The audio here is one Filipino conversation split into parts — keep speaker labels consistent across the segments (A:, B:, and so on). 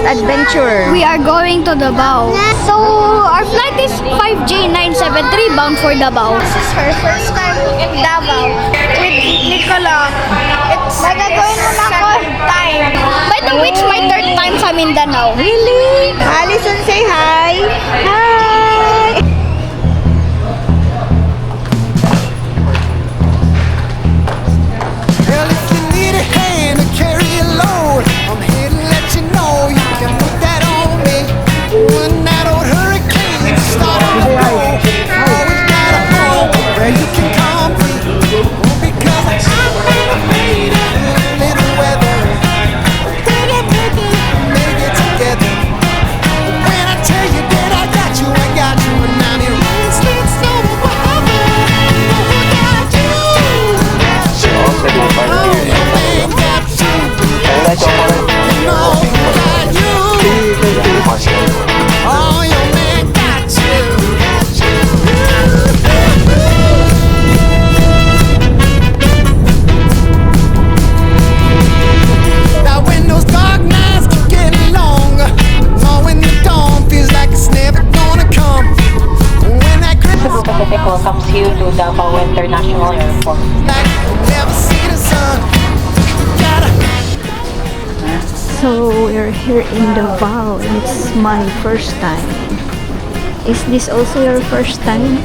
A: adventure?
B: We are going to Davao. So, our flight is 5J973 bound for Davao.
C: This is her first time in Davao with Nicola. It's
B: Magagawin mo na ako.
C: time.
B: By the way, it's my third time sa Mindanao.
A: Really? Allison, say hi! Hi!
D: Well, if you need a hand to carry a load, I'm here to let you know you can put that on me. When that old hurricane started to blow, always got a home where you can come free. Because I've never made it in a little weather. Then I make it together. When I tell you that I got you, I got you. And I'm here running, sleep, snow, whatever. I got you. Now when those dark nights keep getting longer, knowing the dawn feels like it's never gonna come. When that
E: Cebu Pacific welcomes you to Davao International Airport.
D: like never see the sun. Gotta
A: So, we're here in Davao. It's my first time. Is this also your first time?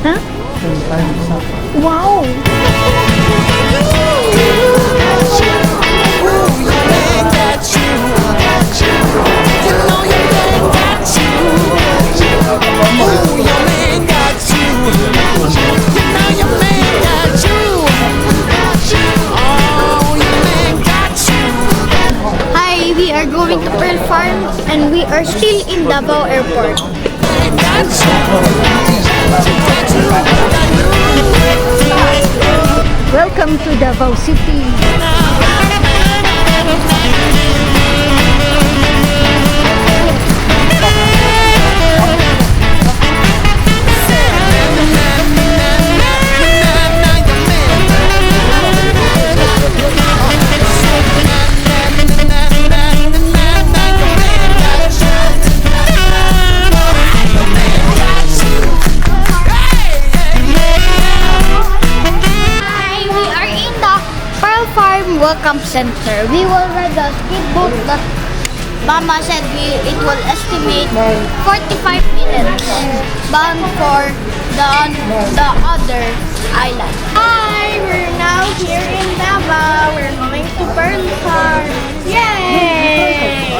A: Huh? Wow!
B: Hi, we are going to Pearl Farm and we are still in Davao Airport.
A: Welcome to Davao City.
B: Hi, we are in the Pearl Farm Welcome Center. We will ride the speedboat that Mama said it will estimate 45 minutes bound for the other island.
C: Hi, we're now here in Davao. We're going to Pearl Farm. Yay!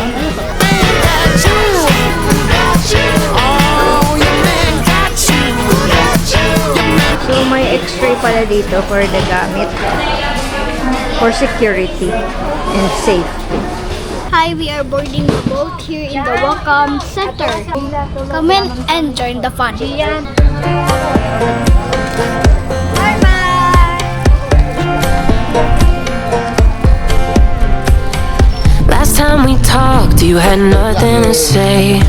A: So, may x-ray pala dito for the gamit. For security and safety.
B: Hi, we are boarding the boat here in the Welcome Center. Come in and join the fun.
F: Last time we talked, you had nothing to say.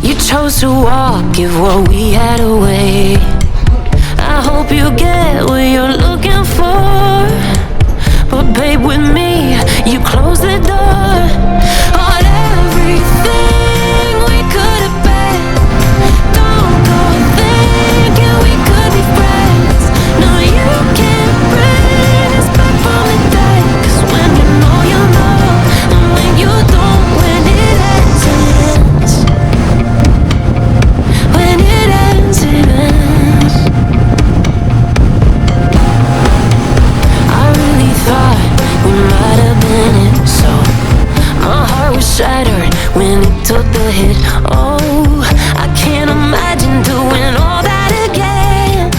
F: You chose to walk, give what we had away. I hope you get what you're looking for. But babe, with me, you close the door on everything we could have been. Don't go thinking we could be friends. No, you can't bring us back from the dead. 'Cause when you know, you know. And when you don't, when it ends, it ends. When it ends, it ends. I really thought we might have been it, so my heart was shattered when it took the hit. Oh, I can't imagine doing all that again,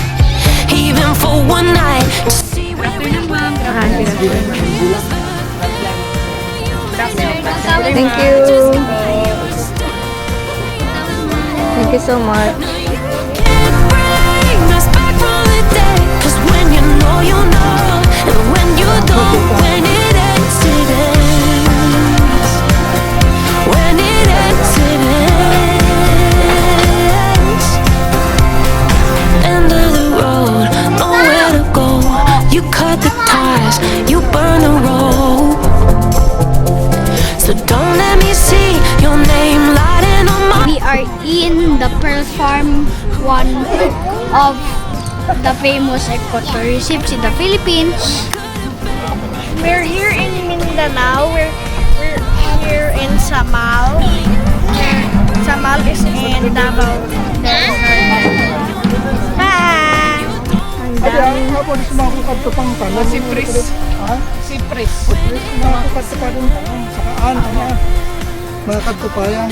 F: even for one night. To see where we went.
A: Thank you. Thank you so much.
F: Can't bring us back from the dead. 'Cause when you know, you know. And when you don't, when it ends, it ends. When it ends, it ends. End of the road, nowhere to go. You cut the ties, you burn the rope. So So don't let me see your name lighting on my.
B: We are in the Pearl Farm, one of the famous ecotourisms in the Philippines.
C: We're here in Mindanao. We're here in Samal. Samal is in Davao. Bye!
A: Ang
G: Hapon sumakukad to pang kanan. Sipris. Ha? Sipris. Sumakukad to pa dun. Sakaan. Mga kadtupayan.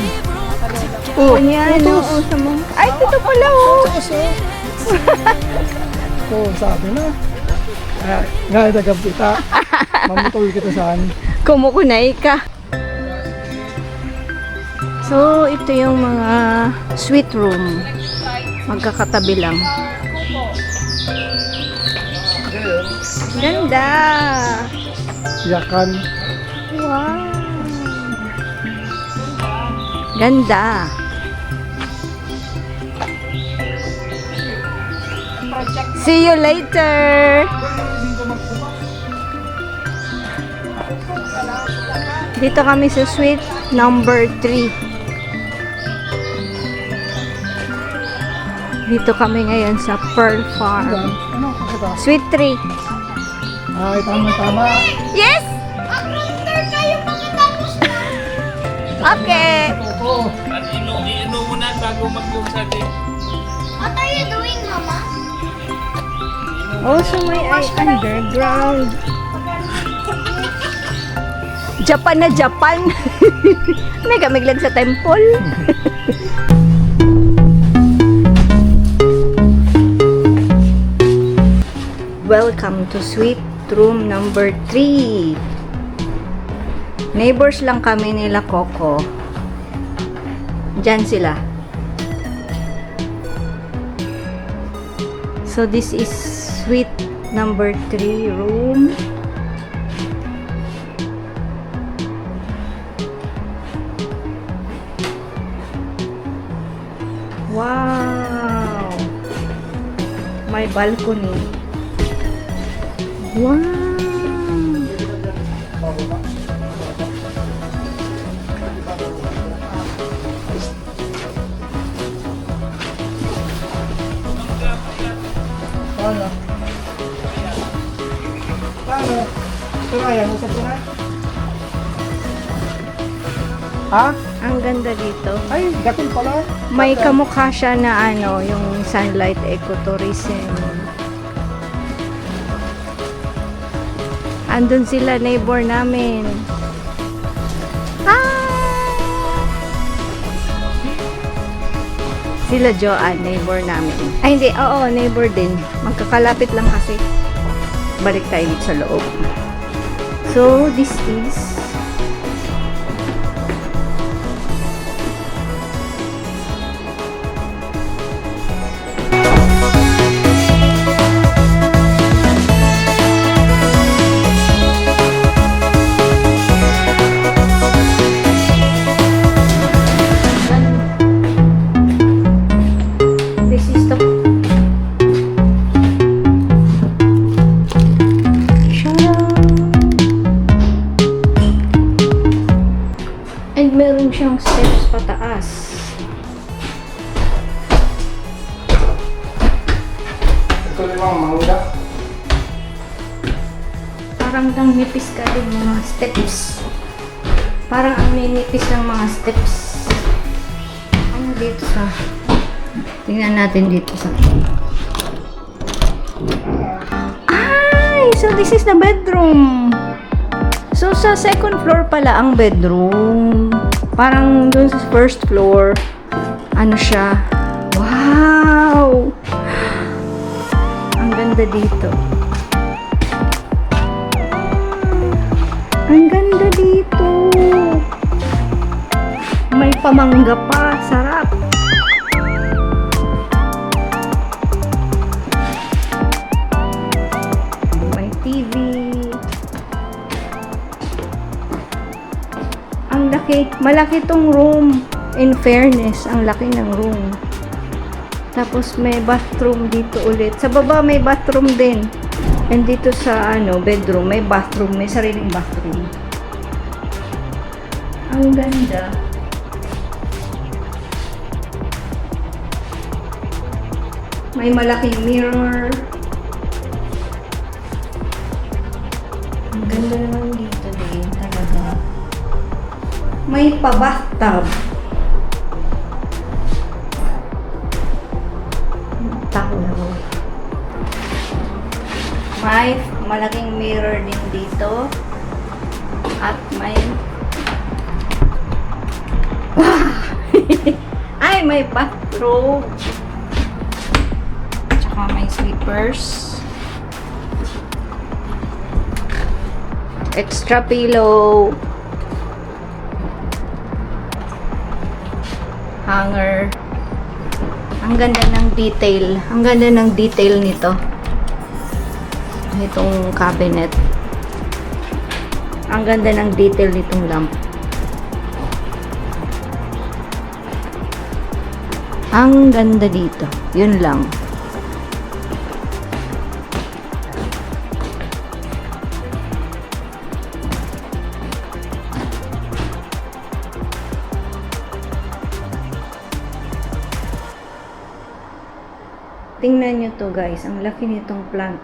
A: Oh, yan. Oo, sa mga... Ay, dito pala, oh.
G: So, sabi na. Nga, nagabita. Mamutol kita saan.
A: Kumukunay ka. So, ito yung mga suite room. Magkakatabi lang. Ganda!
G: Yakan.
A: Wow! Ganda! See you later! Dito kami sa suite number 3. Dito kami ngayon sa Pearl Farm.
G: Ano? Ito.
A: Suite 3.
G: Ay, tama.
A: Yes!
B: Mag-router kayo mga tapos na.
A: Okay!
G: Oo.
B: What are you doing, Mama?
A: Oh, so may underground. Japan na Japan. May kamiglan sa temple. Welcome to suite room number 3. Neighbors lang kami nila Coco. Diyan sila. So this is suite number 3 room. Wow! May balcony. Wow!
G: Paano? Paano? Turayan, usap ko na. Ha?
A: Ang ganda dito.
G: Ay, dakil pala.
A: May kamukha siya na ano, yung Sunlight Ecotourism. Andun sila, neighbor namin. Sila Joanne, neighbor namin. Ay, hindi. Oo, neighbor din. Magkakalapit lang kasi. Balik tayo dito sa loob. So, this is and meron siyang steps pataas.
G: Ito limang mangga.
A: Parang lang nipis ka din mga steps. Parang ang ninipis ng mga steps. Ano dito sa... Tingnan natin dito sa... Ay! So this is the bedroom. So sa second floor pala ang bedroom. Parang doon sa first floor. Ano siya? Wow! Ang ganda dito. Ang ganda dito. May pamangga pa. Sarap. May TV. Ang laki. Malaki tong room. In fairness, ang laki ng room. Tapos may bathroom dito ulit. Sa baba may bathroom din. And dito sa bedroom, may bathroom, may sariling bathroom. Ang ganda. May malaking mirror. Ang ganda naman dito din talaga. May pa-bathtub. Tawag. May malaking mirror din dito. At may ay, may bathrobe. Tsaka may slippers. Extra pillow. Hanger. Ang ganda ng detail. Ang ganda ng detail nito. Itong cabinet. Ang ganda ng detail nitong lamp. Ang ganda dito. Yun lang. Tingnan nyo to guys. Ang laki nitong plant.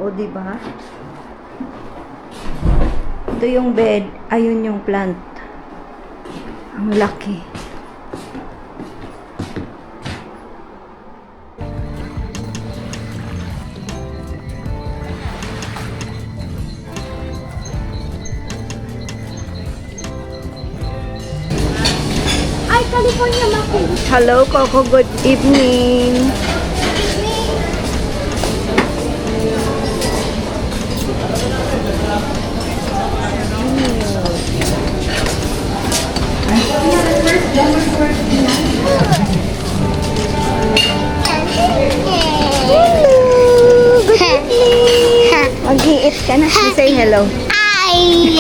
A: O, diba? Ito yung bed. Ayun yung plant. Ang laki.
B: Ay, California Maki.
A: Hello, Coco. Good evening. Mag-i-eat ka na. Say hello.
B: Ay,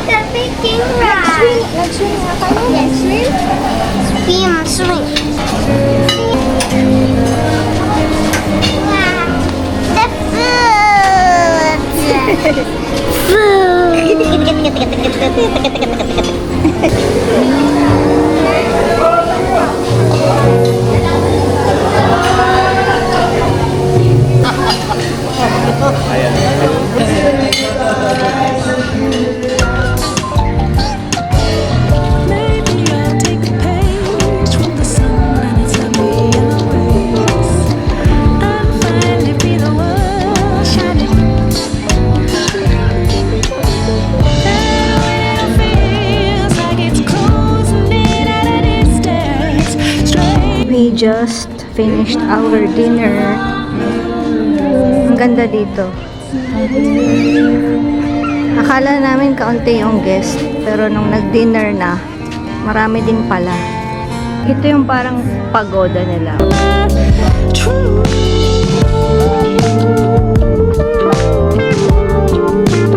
B: the making ride. Let's swing. Let's swim. Swim. The
F: Maybe I'll take a page from the sun and its million ways and finally be the one shining. And when it feels like it's closing in at a distance, straight.
A: We just finished our dinner. Ang ganda dito. Akala namin kaunti yung guest, pero nung nag-dinner na, marami din pala. Ito yung parang pagoda nila.
F: True.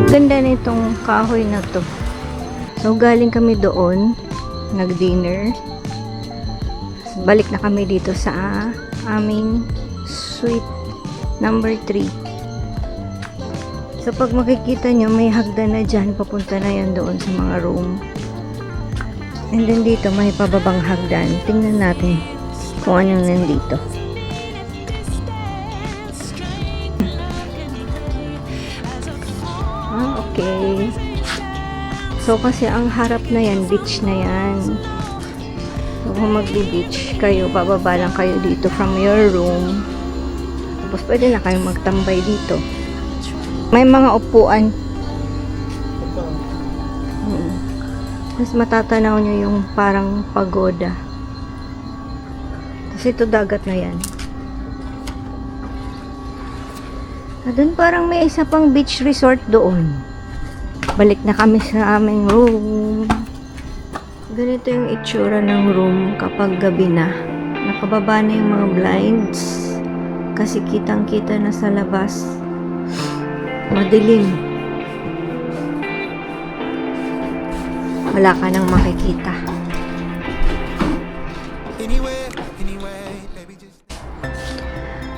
A: Ganda nitong kahoy na to. So, galing kami doon, nag-dinner. Balik na kami dito sa aming suite number 3. So, pag makikita nyo, may hagdan na dyan. Papunta na yan doon sa mga room. And then dito, may pababang hagdan. Tingnan natin kung anong nandito. Okay. So, kasi ang harap na yan, beach na yan. So, kung magbi-beach kayo, bababa lang kayo dito from your room. Tapos, pwede na kayo magtambay dito. May mga upuan. Tapos, matatanaw nyo yung parang pagoda. Kasi ito dagat na yan. Doon parang may isa pang beach resort doon. Balik na kami sa aming room. Ganito yung itsura ng room kapag gabi na. Nakababa na yung mga blinds. Kasi kitang-kita na sa labas. Madilim. Wala ka nang makikita.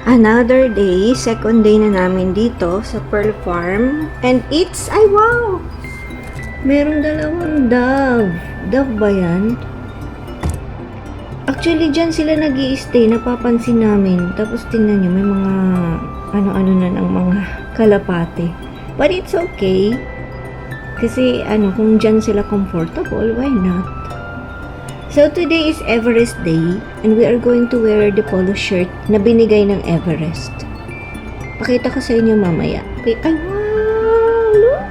A: Another day, second day na namin dito sa Pearl Farm. And it's, ay wow! Merong dalawang dove. Dove ba yan? Actually, dyan sila nag-i-stay, napapansin namin. Tapos tingnan nyo, may mga ano-ano na ng mga kalapate. But it's okay. Kasi kung dyan sila comfortable, why not? So today is Everest Day and we are going to wear the polo shirt na binigay ng Everest. Pakita ko sa inyo mamaya. Okay. Ay, wow! Look!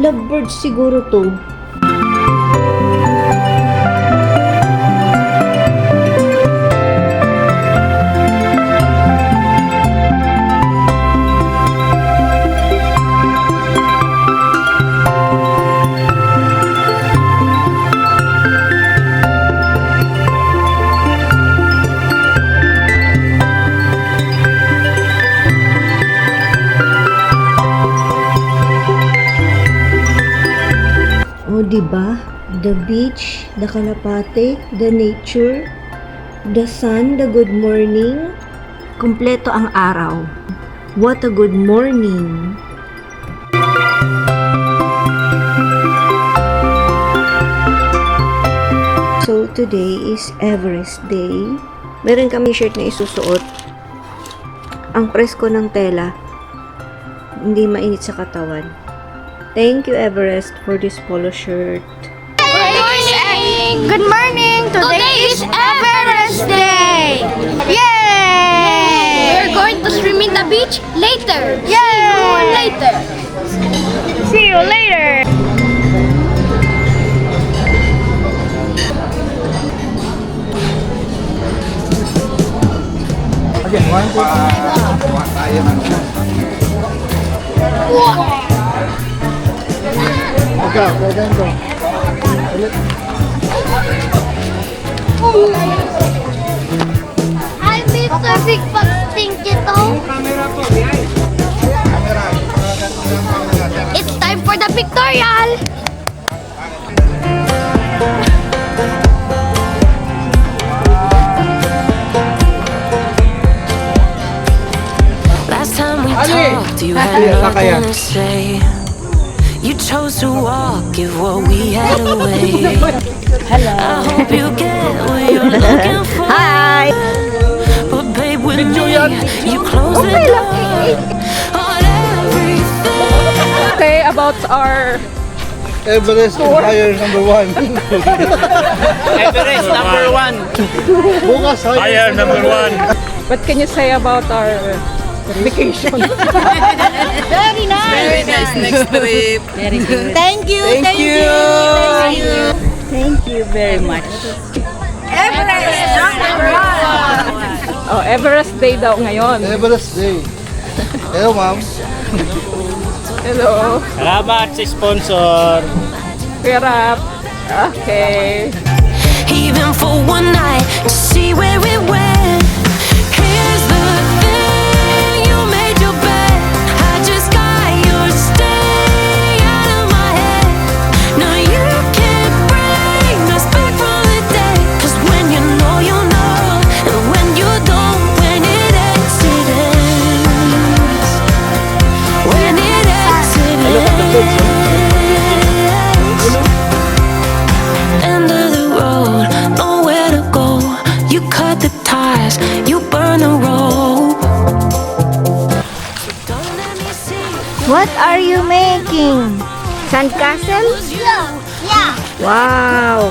A: Lovebirds siguro to. Diba? The beach, the kalapate, the nature, the sun, the good morning. Kompleto ang araw. What a good morning! So, today is Everest Day. Meron kami shirt na isusuot. Ang presko ng tela. Hindi mainit sa katawan. Thank you, Everest, for this polo shirt.
C: Good morning! Today is Everest Day! Yay!
B: We're going to swim in the beach later.
C: Yay!
B: See you later.
C: See you later!
G: Again, 1, 2, Ikaw, pwede ko.
B: Hi, Mr. Big Bang Stinky Toe. It's time for the pictorial.
F: Last time we talked, you had nothing to say. You chose to walk, give what we had away. I hope you get what you're looking for.
A: Hi!
F: But babe, with me, you close the door on everything.
H: Say about our
G: Everest Empire number 1.
I: Everest number 1.
G: Bukas,
I: Fire number 1.
H: what can you say about our vacation?
B: Very nice.
I: Very nice next trip.
B: Thank you.
G: Thank you.
A: Thank you very much.
H: Oh, Everest Day daw ngayon.
G: Everest Day. Hello, ma'am.
H: Hello.
I: Salamat sa sponsor.
H: We're up. Okay.
F: Even for one night to see where it went. Here's the thing, you made your bed. I just got your stay out of my head. No, you can't bring us back from the day. 'Cause when you know, and when you don't, when it ends, it ends. When it ends, it ends. End of the road, nowhere to go. You cut the ties, you burn the rope. Don't let me see.
A: What are you making? Sandcastle?
B: Yeah.
A: Wow!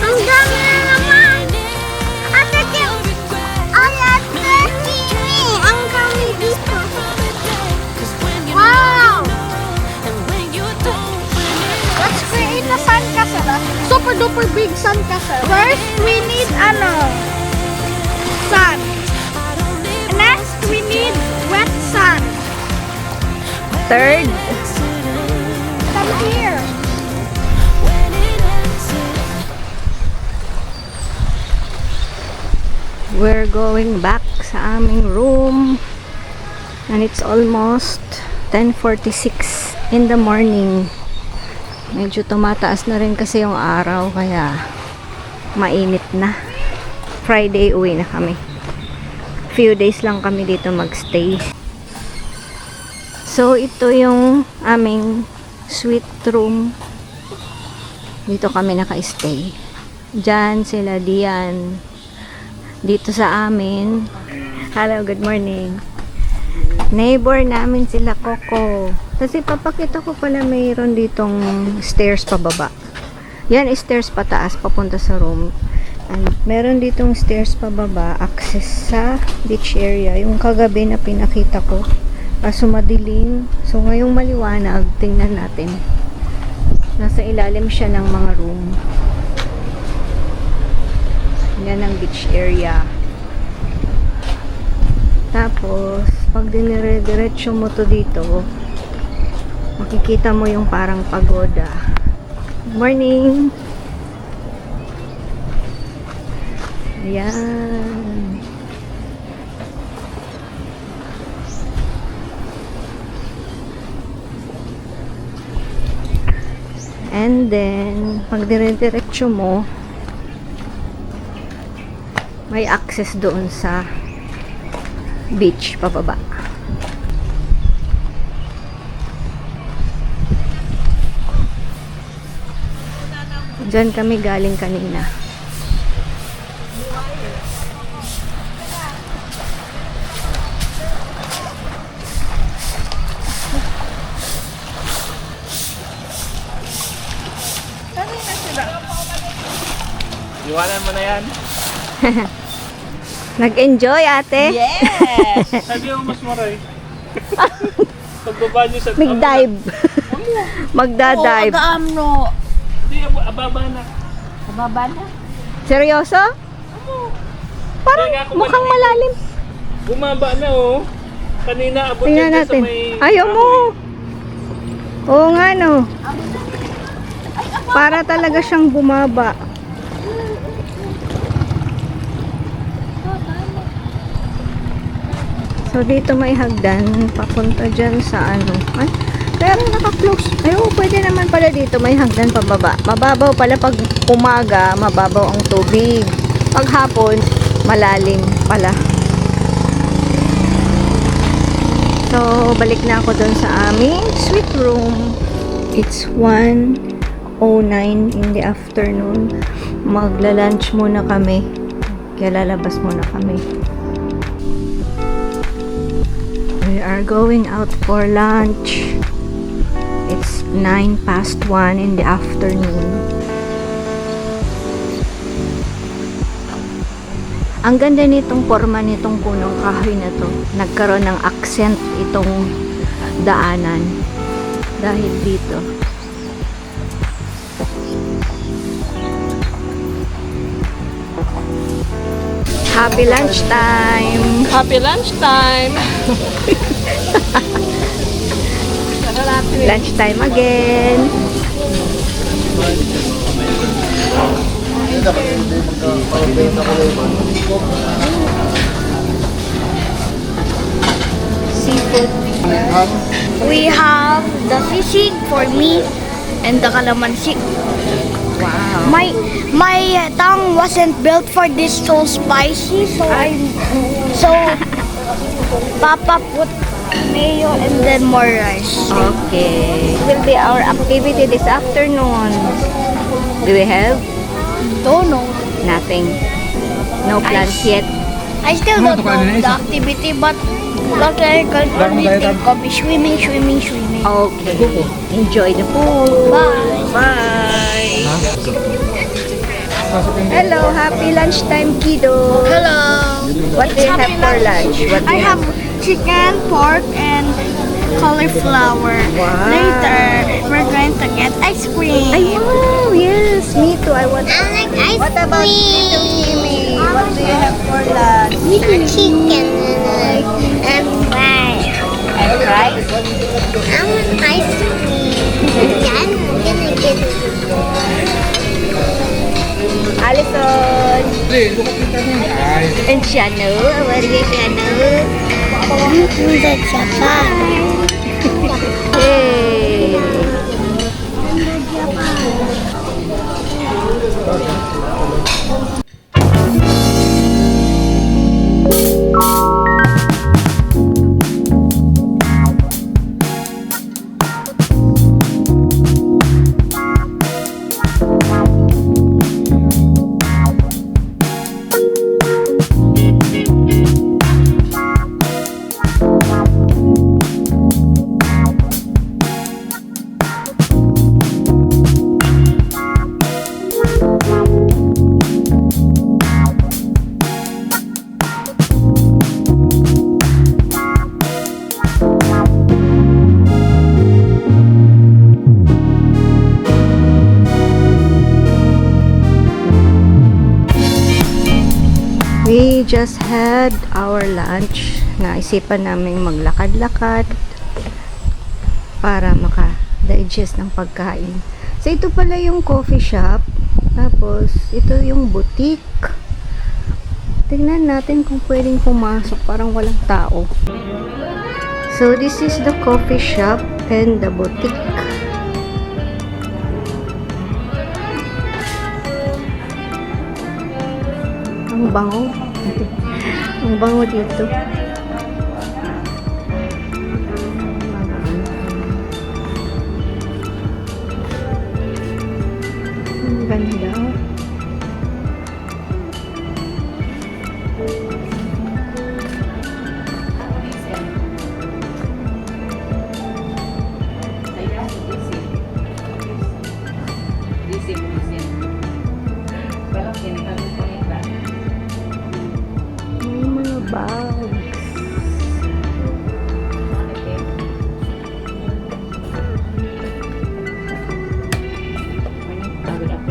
B: Ang dami na naman. Ate Kim. Ay, Ate Kimi. Ang dami dito. Wow.
C: Let's create a sandcastle. Super duper big sandcastle. First, we need sand. Next, we need wet sand.
A: Third,
C: Come here.
A: we're going back sa aming room. And it's almost 10:46 in the morning. Medyo tumataas na rin kasi yung araw, kaya mainit na. Friday uwi na kami. Few days lang kami dito magstay. So, ito yung aming suite room. Dito kami naka-stay. Diyan sila Dian. Dito sa amin. Hello, good morning. Neighbor namin sila Coco. Kasi papakita ko pala mayroon ditong stairs pababa. Yan, stairs pataas papunta sa room. And meron ditong stairs pababa, access sa beach area. Yung kagabi na pinakita ko. Kaso madilim. So ngayong maliwanag, tingnan natin. Nasa ilalim siya ng mga room. Yan ang beach area. Tapos, pag dinire-diretso mo to dito, makikita mo yung parang pagoda. Good morning! Ayan. And then, pag dire-diretso mo, may access doon sa beach pababa. Diyan kami galing kanina.
I: Iwanan mo na yan.
A: Nag-enjoy, ate?
I: Yes! Sabi mo mas maray. Pagbaba niyo sa...
A: Mag-dive. Magda-dive.
B: no.
I: Hindi, ababa na.
B: Bababa na.
A: Seryoso? Parang
I: Kaya ako
A: mukhang
I: kanina-
A: malalim.
I: Bumaba na oh. Kanina abot
A: Tingnan
I: yan dyan
A: natin.
I: sa may...
A: Ayaw mo. Oo nga, no. Para talaga siyang bumaba. So, dito may hagdan. Papunta dyan sa ano. Ay, pero naka-close. Ay, oo, pwede naman pala dito. May hagdan pababa. Mababaw pala pag umaga, mababaw ang tubig. Pag hapon, malalim pala. So, balik na ako dun sa aming suite room. It's 1:09 in the afternoon. Magla-lunch muna kami. Kaya lalabas muna kami. We are going out for lunch. It's 1:09 in the afternoon. Ang ganda nitong forma nitong punong kahoy na to. Nagkaroon ng accent itong daanan dahil dito. Happy lunchtime!
H: Happy lunchtime!
A: Lunchtime again!
B: Seafood. We have the sisig for me and the calamansi.
A: Wow!
B: My tongue wasn't built for this so spicy, so Papa put mayo and then more rice.
A: Okay. Will be our activity this afternoon. Do we have?
B: Don't know.
A: Nothing. No plans yet.
B: I still don't know the activity, but what I can only think of is swimming.
A: Okay. Enjoy the pool.
B: Bye.
A: Bye. Hello, happy lunchtime, kiddo.
B: Hello.
A: What do you have for lunch? What do
B: I
A: you
B: have chicken, pork, and cauliflower.
A: Wow.
B: Later, we're going to get ice cream.
A: Ay, wow, yes, me too. I want.
B: I like ice
A: What about little Jimmy? What do you have for lunch?
B: chicken and rice.
A: And rice?
B: I want ice cream. I'm gonna get
A: Alison. And Shano. What do you Shano?
B: the Japan.
A: Hey. just had our lunch. Naisipan namin maglakad-lakad para maka-digest ng pagkain. So, ito pala yung coffee shop. Tapos, ito yung boutique. Tingnan natin kung pwedeng pumasok. Parang walang tao. So, this is the coffee shop and the boutique. Ang bango. Ang bango dito. Ang ganda. May mga bags.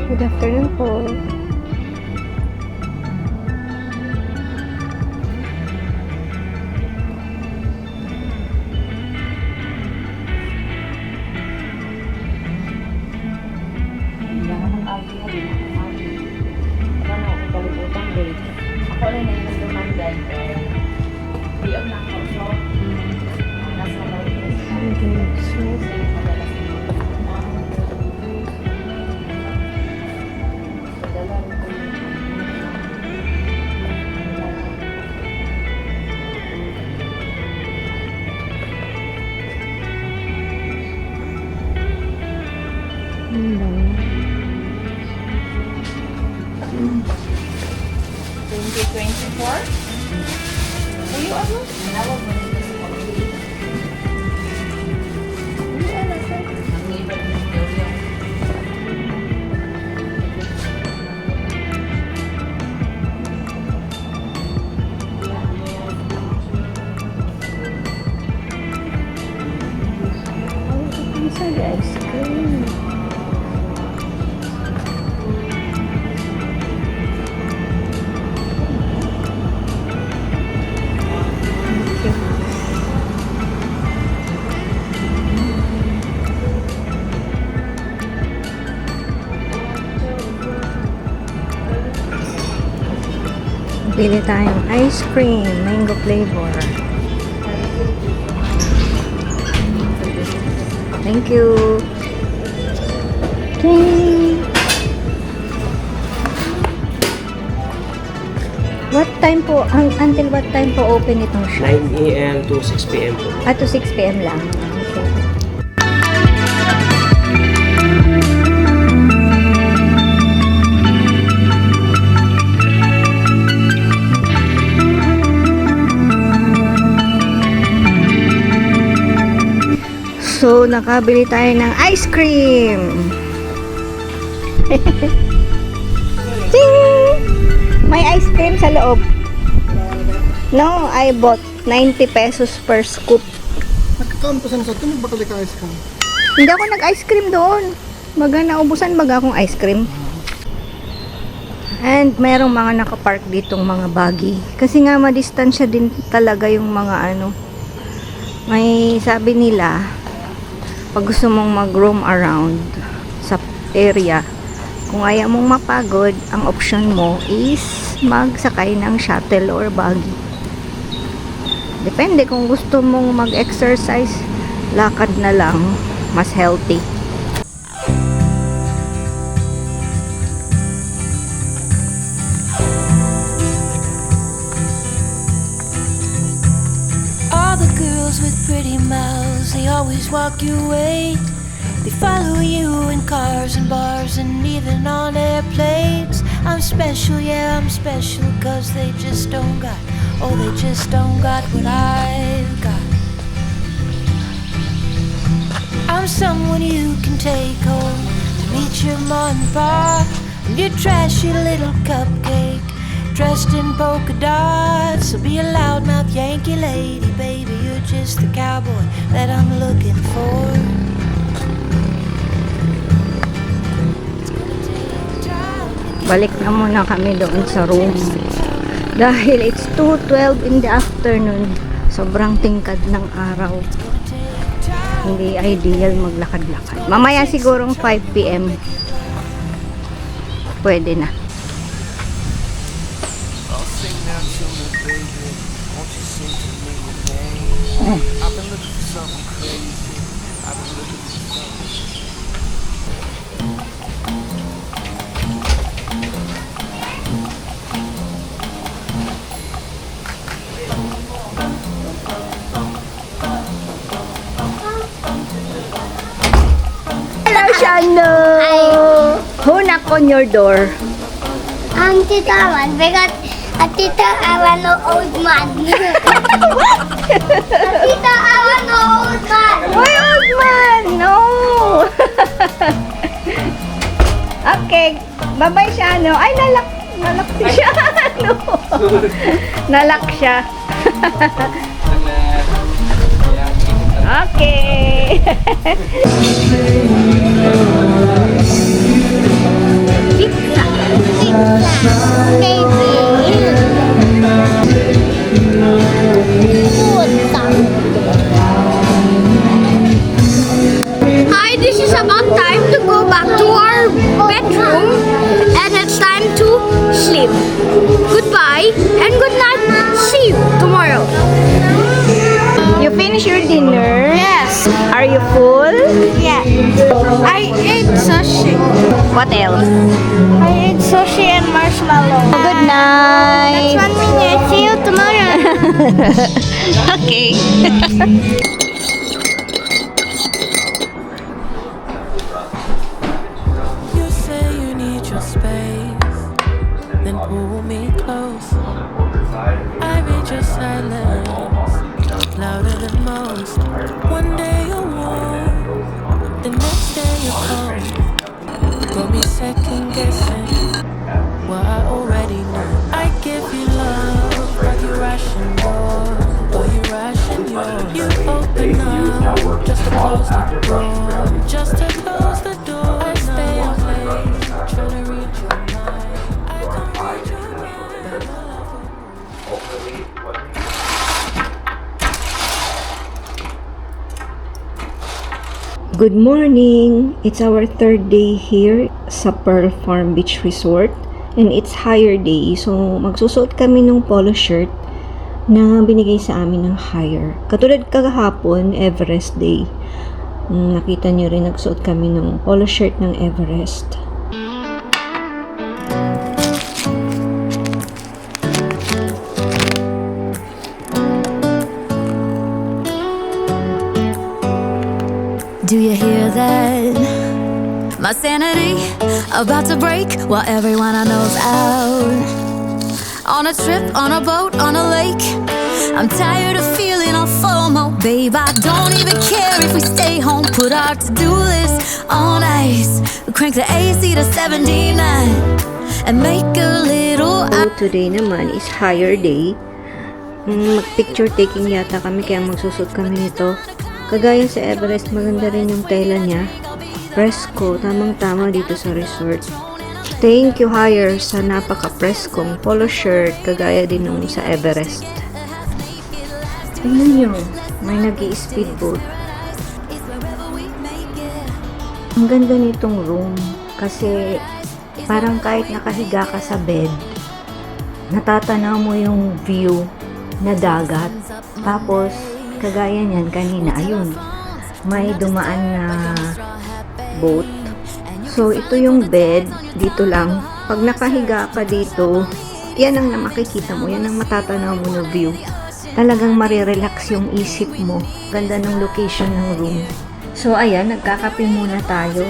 A: Good afternoon po. Ice cream. Bili tayong ice cream, mango flavor. Thank you. Okay. What time po, until what time po open itong shop?
J: 9 a.m. to 6 p.m. po.
A: To 6 p.m. lang. Okay. So, nakabili tayo ng ice cream. Ting! May ice cream sa loob. No, I bought 90 pesos per scoop.
G: Nagkakaon pa sa ito, nagbakalik ka ice cream.
A: Hindi ako nag-ice cream doon. Baga naubusan baga akong ice cream. And merong mga nakapark ditong mga buggy. Kasi nga madistansya din talaga yung mga ano. May sabi nila, pag gusto mong mag-roam around sa area, kung ayaw mong mapagod, ang option mo is magsakay ng shuttle or buggy. Depende kung gusto mong mag-exercise, lakad na lang, mas healthy.
F: All the girls with pretty mouths, they always walk your way. They follow you in cars and bars and even on airplanes. I'm special, yeah, I'm special, 'cause they just don't got, oh, they just don't got what I've got. I'm someone you can take home to meet your mom and pa, and your trashy little cupcake dressed in polka dots. So be a loudmouth Yankee lady, baby, you're just the cowboy that I'm looking for.
A: Balik na muna kami doon sa room. Dahil it's 2:12 in the afternoon, sobrang tingkad ng araw. Hindi ideal maglakad-lakad. Mamaya sigurong 5 p.m. pwede na. Hello, Shano! Who knock on your door?
B: Tita Awan, because Tita Awan no old man. Tita Awan no old man.
A: Why old man? No! Okay. Bye-bye, Shano. Ay, nalak si Shano. Nalak siya. Okay.
B: Pizza. Baby. Hi, this is about time to go back to our bedroom and it's time to sleep. Goodbye and good night. See you tomorrow.
A: You finish your dinner?
B: Yes.
A: Are you full?
B: Yeah. I ate sushi.
A: What else?
B: I ate sushi and marshmallow.
A: Good night.
B: That's 1 minute. See you tomorrow.
A: Okay.
F: You say you need your space, then pull me close. I read your silence, louder than most. One day you're warm, the next day you're cold. Got me second guessing what I already know. I give you love, but you ration yours. But you ration yours. You open up just to close the door. Just to close the door. I stay up late, trying to read your mind. I can read your mind.
A: Good morning! It's our third day here sa Pearl Farm Beach Resort and it's hire day. So, magsusuot kami ng polo shirt na binigay sa amin ng hire. Katulad kahapon, Everest Day. Nakita nyo rin, nagsuot kami ng polo shirt ng Everest.
K: Do you hear that? My sanity about to break while everyone I know's out. On a trip, on a boat, on a lake. I'm tired of feeling all FOMO, babe. I don't even care if we stay home. Put our to-do list on ice. We crank the AC to 79 and make a little.
A: So, today naman is hire day. Mag-picture taking yata kami kaya magsusot kami nito. Kagaya sa Everest, maganda rin yung tela niya. Presko, tamang-tama dito sa resort. Thank you, Hire, sa napaka-preskong polo shirt, kagaya din nung sa Everest. Tingnan nyo, may nag-i-speedboat. Ang ganda nitong room, kasi parang kahit nakahiga ka sa bed, natatanaw mo yung view na dagat. Tapos, kagaya niyan kanina, ayun, may dumaan na boat. So, ito yung bed, dito lang. Pag nakahiga ka dito, yan ang makikita mo, yan ang matatanaw mo na view. Talagang marirelax yung isip mo. Ganda ng location ng room. So, ayan, nagkakape muna tayo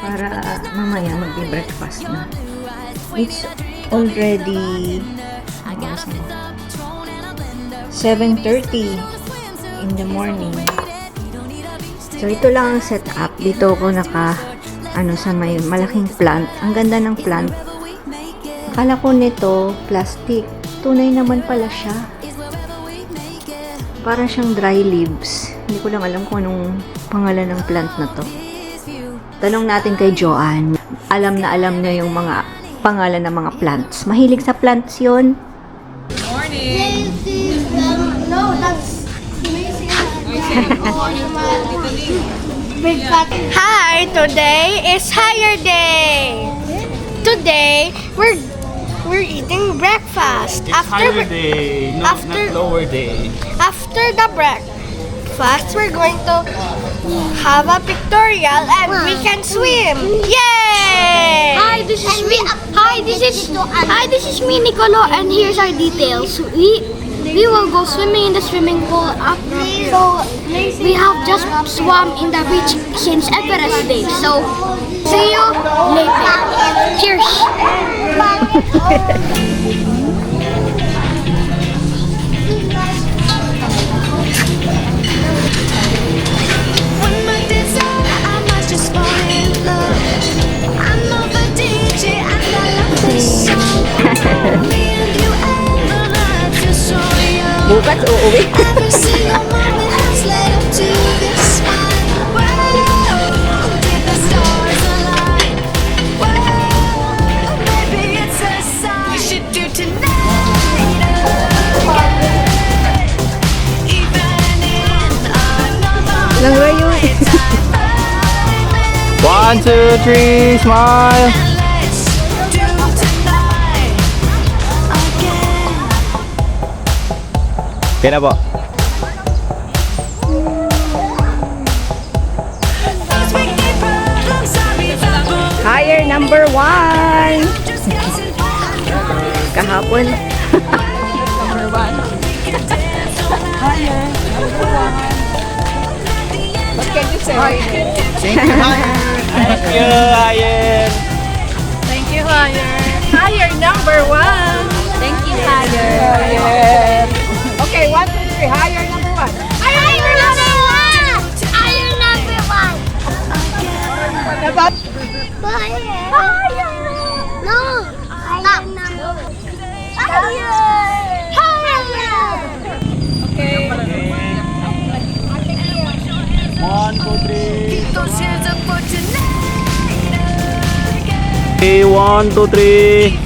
A: para mamaya mag-breakfast na. It's already 7:30 in the morning. So, ito lang ang setup. Dito ako sa may malaking plant. Ang ganda ng plant. Akala ko nito, plastic. Tunay naman pala siya. Para siyang dry leaves. Hindi ko lang alam kung anong pangalan ng plant na to. Tanong natin kay Joanne. Alam na alam niya yung mga pangalan ng mga plants. Mahilig sa plants yun.
H: morning.
B: No, that's Big fat.
C: Hi, today is higher day. Today we're eating breakfast.
I: Higher day, not lower day.
C: After the breakfast, we're going to have a pictorial and we can swim. Yay!
B: Hi, this is me. Hi, this is me, Nicolo, and here's our details. We will go swimming in the swimming pool after. So we have just swum in the beach since Everest Day. So see you later. Cheers.
K: When my days are, I might just fall in love. I know the DJ and I love this song. Me and you and the night feel so young.
A: Bukas uuwi.
K: Every single moment has led up to this one. Whoa, did the stars align? Whoa, maybe it's a sign. We should do tonight again. Even in another
A: Langlayo.
K: lifetime.
I: 1, 2, 3, smile.
K: Let's do tonight again.
I: Okay na po.
K: Those wicked problems I resolve.
A: Higher number 1.
K: Just doesn't matter.
A: Kahapon.
H: What can you say?
I: Thank you, Ayen.
H: Thank you, Higher. Higher number 1.
A: Thank you, Higher.
H: Higher. Okay, 1, 2, 3. Higher number 1.
B: Iron number one. Iron number one.
H: What about
B: Higher. No. Stop. Higher. Higher.
H: okay?
I: 1, 2, 3.
K: Keep those hands up for tonight again.
I: Okay, 1, 2, 3.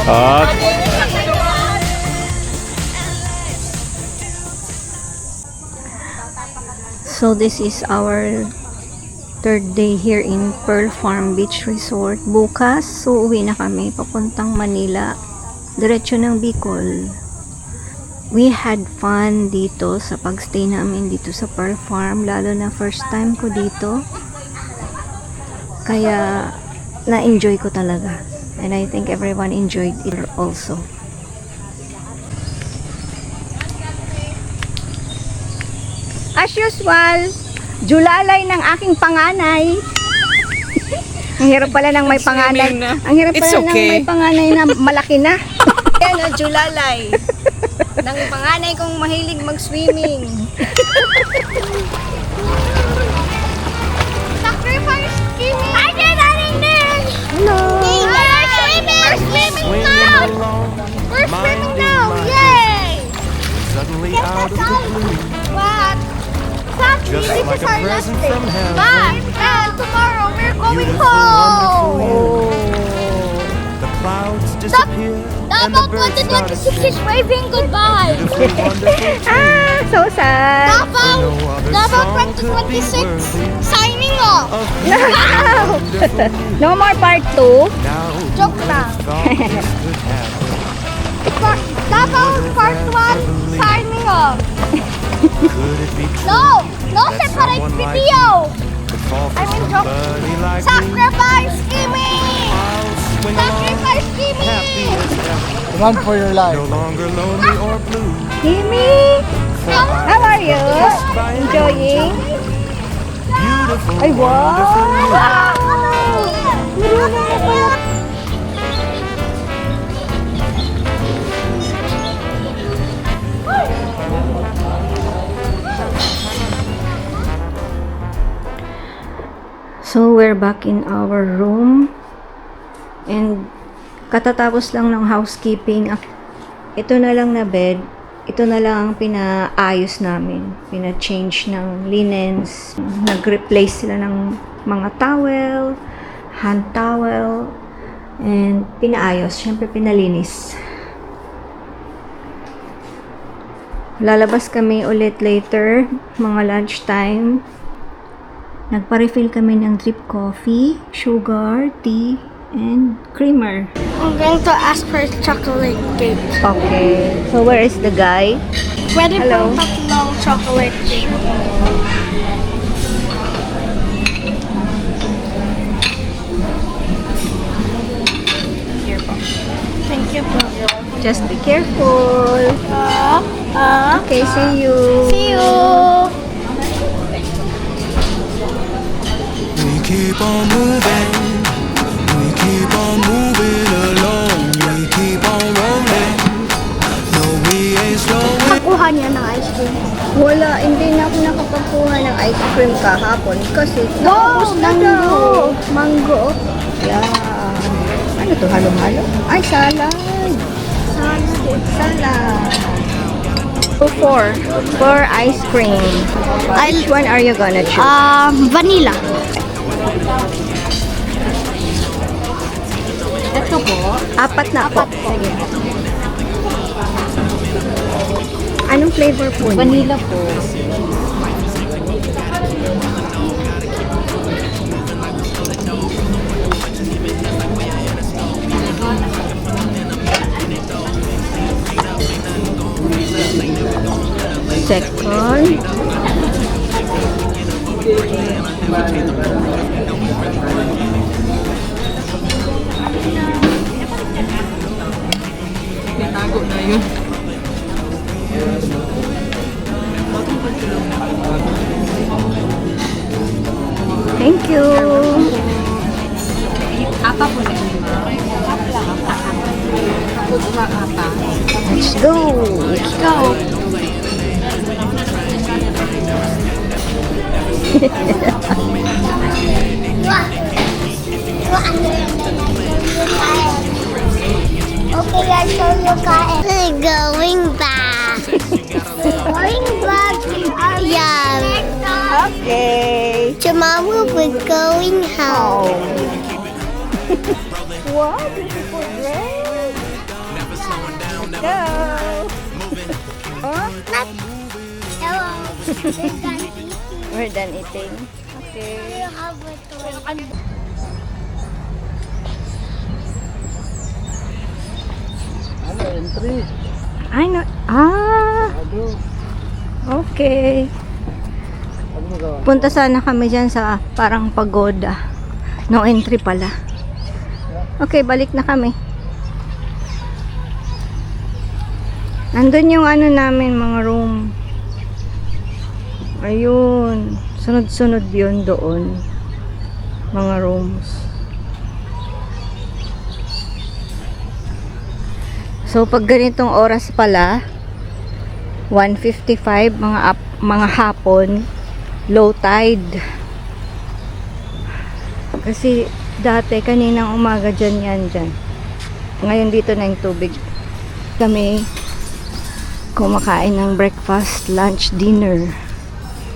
I: Okay.
A: So this is our third day here in Pearl Farm Beach Resort. Bukas, so uwi na kami papuntang Manila. Diretso ng Bicol. We had fun dito sa pagstay namin dito sa Pearl Farm. Lalo na first time ko dito. Kaya na-enjoy ko talaga. And I think everyone enjoyed it also. As usual, julalay ng aking panganay. Ang hirap pala ng may panganay.
H: Swimming na.
A: Ang hirap
H: It's
A: pala ng
H: okay.
A: may panganay na malaki na. Yan o, julalay. Ng panganay kong mahilig mag-swimming.
B: Sacrifice skiing. I did that in there.
A: Hello.
B: We're swimming now. We're swimming now. Yay.
D: Suddenly
B: Yes,
D: out of
B: that's
D: the
B: all.
D: blue,
B: But sadly,
D: just
B: this
D: like
B: is
D: a
B: our last
D: present
B: day.
D: from heaven.
B: But then tomorrow we're going
D: Beautiful,
B: home.
D: wonderful year. The clouds disappear and the
B: Davao
D: birds start to
B: 2026 is
D: sing.
B: waving goodbye.
D: Beautiful, wonderful
A: Ah, so sad.
B: Davao,
D: no other
B: Davao
D: song could be
B: 2026
D: worthy
B: signing off.
D: of
A: No more part 2.
D: now.
B: Joke lang.
D: Thought this could happen.
B: Davao part 1 signing off.
D: Could it be true
B: No
D: that
B: separate
D: someone like
B: video.
D: could fall for
B: I mean, joke.
D: somebody like me?
B: Sacrifice skimming.
D: I'll swing along,
B: Sacrifice
D: happy
B: skimming.
D: as ever.
G: Run for your life.
D: No longer lonely or blue.
A: Kimi, how are you? Enjoying?
D: Beautiful,
A: Ay, wow!
D: wonderful you.
A: So, we're back in our room. And, katatapos lang ng housekeeping. Ito na lang na bed. Ito na lang ang pinaayos namin. Pina-change ng linens. Nag-replace sila ng mga towel, hand towel. And pinaayos, syempre pinalinis. Lalabas kami ulit later, mga lunchtime. Nagpa-refill kami ng drip coffee, sugar, tea, and creamer.
C: I'm going to ask for chocolate cake.
A: Okay. So where is the guy?
C: Pwede
A: Hello.
C: pong tatlong chocolate cake. Thank you po.
A: Just be careful. Okay, see you.
C: See you.
D: We keep on moving. We keep on moving along. We keep on rolling. No, we ain't slowing.
C: Nakuha niya ng ice cream.
A: Wala, hindi na ako nakapagkuha ng ice cream kahapon kasi naubos na
C: mango.
A: daw. Mango. Yeah. Ano to, halo-halo? Ay, salad. Salad. So, four ice cream. Which one are you gonna choose?
C: Vanilla.
A: Ito po. Apat na po. Sige. Anong flavor po? Vanilla po. Second.
H: Tinago na yun.
A: Thank you.
H: Apa po na yun?
A: Let's go. Let's go.
C: Okay, let's show you guys. We're going back. Going back. Yeah.
A: Okay.
C: Tomorrow we're going home.
A: Wow, beautiful dress. Let's go. Oh,
C: Hello. We're done eating.
A: we're done eating. Okay.
G: Ano, entry?
A: Ay, no. Ah,
G: Ano?
A: okay.
G: Ano magawa?
A: Punta sana kami dyan sa parang pagoda. No entry pala. Okay, balik na kami. Nandun yung ano namin, mga room. Ayun. Sunod-sunod yun doon. Mga rooms. So, pag ganitong oras pala, 1:55, mga hapon, low tide. Kasi dati, kaninang umaga dyan. Ngayon dito na yung tubig. Kami kumakain ng breakfast, lunch, dinner.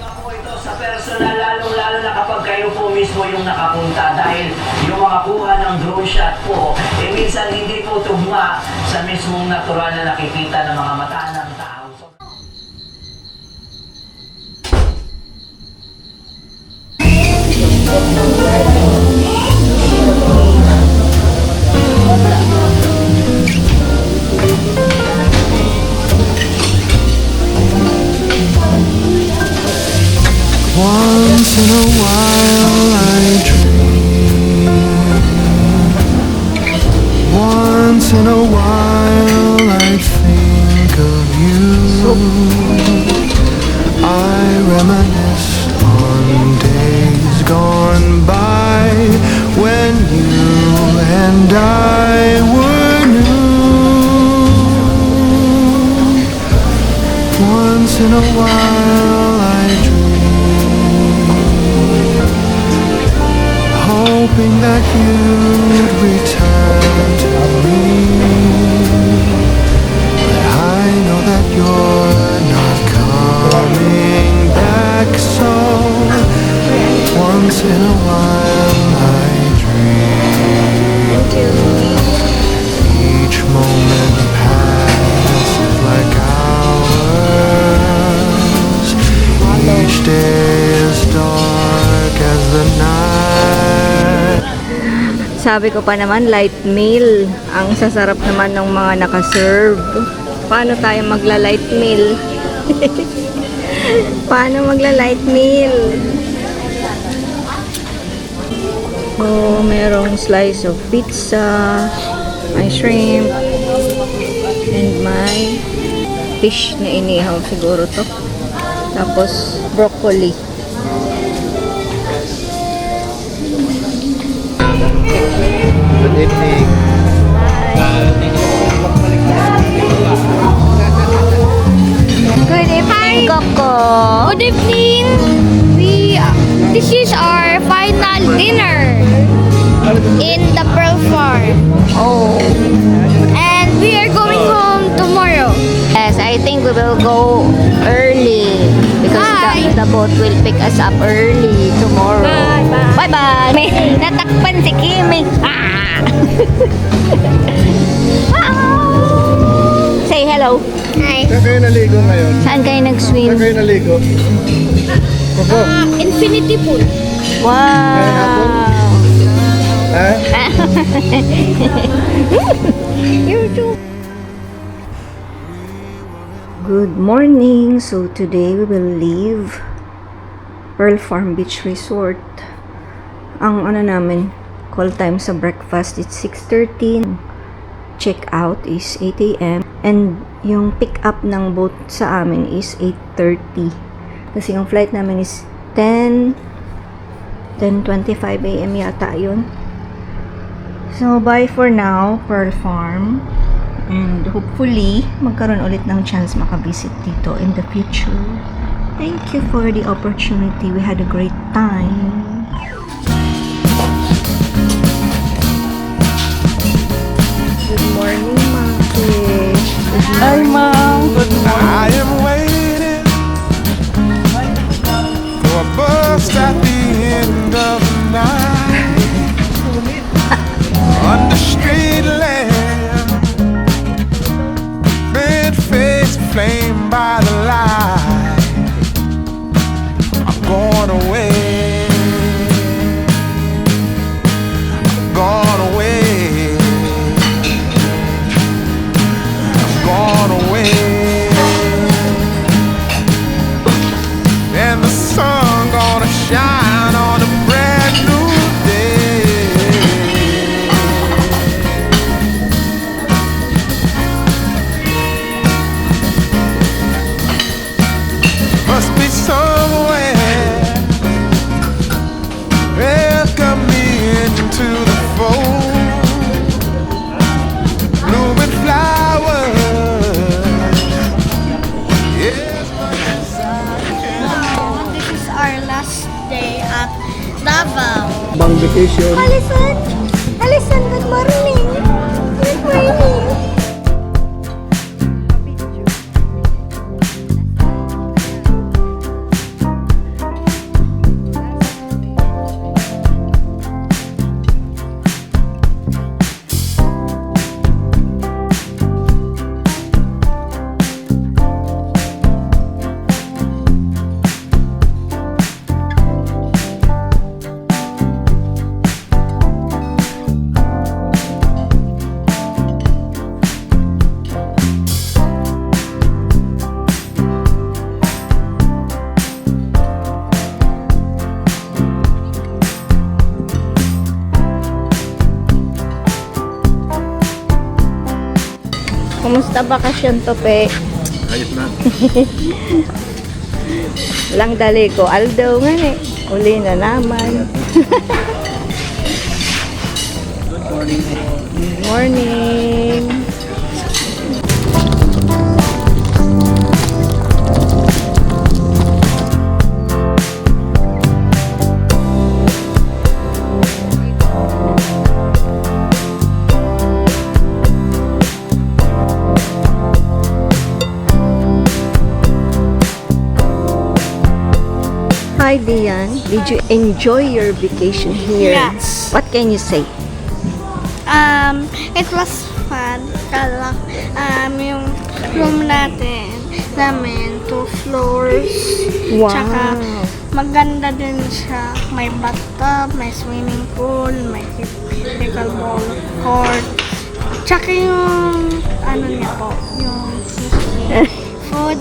L: Ako ito sa personal, lalong-lalo na kapag kayo po mismo yung nakapunta dahil yung mga kuha ng drone shot po, minsan hindi po tugma sa mismong natural na nakikita ng mga mata ng tao.
D: Once in a while I dream. Once in a while I think of you. I reminisce on days gone by when you and I were new. Once in a while I dream, hoping that you'd return to me. But I know that you're not coming back, so once in a while I dream.
A: Sabi ko pa naman, light meal. Ang sasarap naman ng mga nakaserve. Paano tayo magla-light meal? Paano magla-light meal? So, merong slice of pizza, may shrimp, and may fish na inihaw siguro to. Tapos, broccoli.
G: Good evening.
A: Good evening, Coco.
B: Good evening. This is our final dinner in the Pearl Farm.
A: Oh.
B: And we are going home tomorrow.
A: Yes, I think we will go early because the boat will pick us up early tomorrow. Bye bye. May natakpan si Kimi. Ah! Say hello.
B: Hi.
G: Saan kayo naligo ngayon?
A: Saan kayo nag-swim?
G: Saan kayo naligo? Coco.
B: Infinity pool.
A: Wow.
G: Ha?
A: You're too. Good morning. So today we will leave Pearl Farm Beach Resort. Ang ano namin, call time sa breakfast is 6:13. Check out is 8 a.m. And yung pick up ng boat sa amin is 8:30. Kasi yung flight namin is 10:25 a.m. yata yun. So bye for now, Pearl Farm. And hopefully, magkaroon ulit ng chance makavisit dito in the future. Thank you for the opportunity. We had a great time. Good morning, Monkey.
H: Hi, Mom. Good
D: I am waiting for a bus at the end of the night. Under street lamp, bent face flamed by the light. I'm going away. I'm gone away. I'm gone away. And the sun gonna shine on a brand new day. Must be somewhere welcome me into the fold. Blooming flowers, yes, my desire can.
B: This is our last day at Davao.
G: Bang vacation.
A: Alison! Alison, good morning! Good morning! Kumusta bakasyon to, Pe?
G: Ayos na.
A: Lang dali ko. Aldaw nga eh. Uli na naman.
I: Good morning.
A: Good morning. Hi, Dian. Did you enjoy your vacation here?
B: Yes.
A: What can you say?
B: It was fun. Yung room namin, 2 floors.
A: Wow.
B: Tsaka, maganda din siya. May bathtub, may swimming pool, may
C: pickleball court. Tsaka yung, ano niya po, yung food.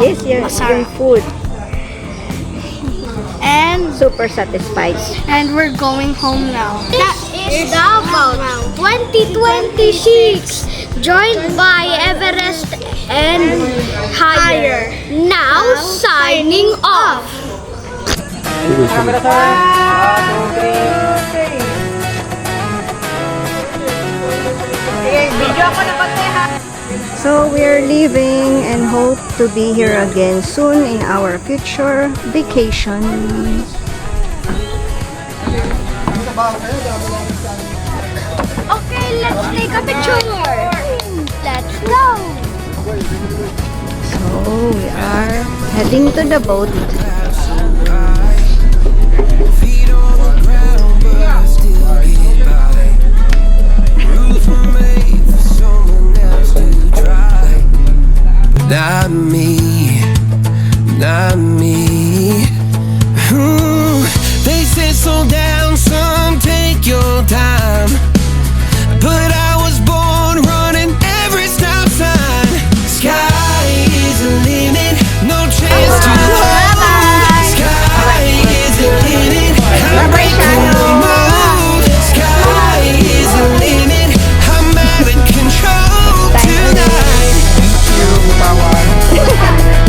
A: Yes, yung
C: Masarap.
A: food.
C: And
A: Super satisfied.
C: we're going home now.
B: That is Davao 2026, joined by Everest and Higher. Now signing off.
A: So we're leaving and hope to be here again soon in our future vacation.
B: Okay, let's take a picture. Let's go.
A: So we are heading to the boat.
D: Feet on the ground, but I still get by. Rules were made for someone else to try. Not me, not me. They say slow down, some take your time. But I was born running every stop sign. Sky is the limit, no chance to hold. Sky is the limit, I'm breaking the mold. Sky is the limit, I'm out of control tonight.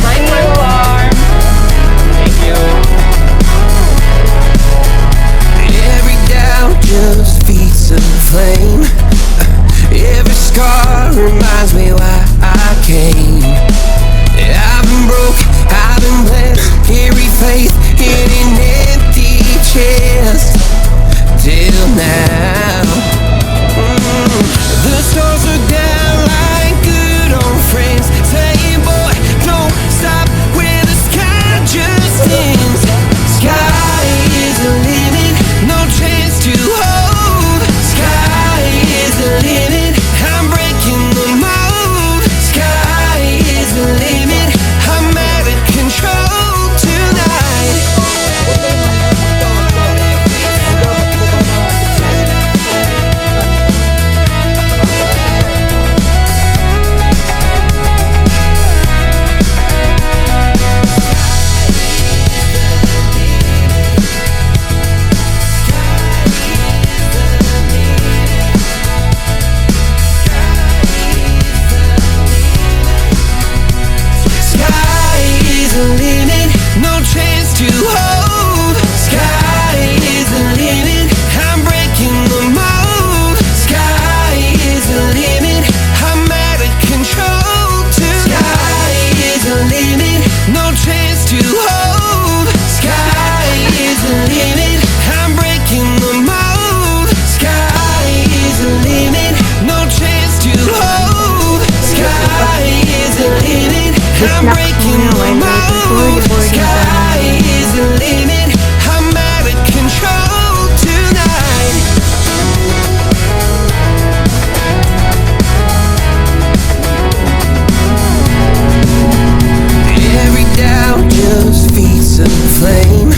H: Mine were warm. Thank you.
D: Every doubt just feeds a flame. Every scar reminds me why I came. I've been broke, I've been blessed. Carry faith in an empty chest till now. The stars are down like good old friends, saying, boy, don't stop where the sky just ends. Sky is the limit, no chance to hold. Sky is the limit, I'm breaking the mold. Sky is the limit, I'm out of control tonight. Sky is the limit, no chance to hold. Sky is the limit, I'm breaking the mold. Sky is the limit, I'm out of control tonight. Sky is the limit, no chance to hold. Sky is the limit, I'm breaking the mold. Sky is the limit, no chance to hold. Sky is the limit, I'm breaking the mold. Sky is the limit, I'm out of control tonight. Every doubt just feeds a flame.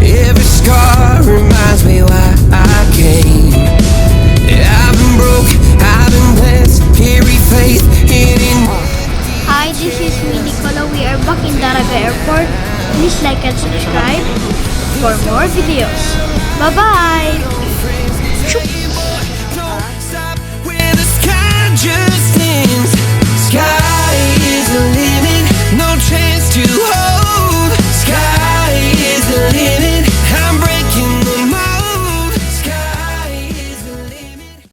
D: Every scar reminds me why I came. I've been broke, I've been blessed. Carry faith in it.
B: Hi, this is me, Nicola. We are back in Daraga Airport. Please like and subscribe for more videos. Bye-bye!
D: Don't stop where the sky just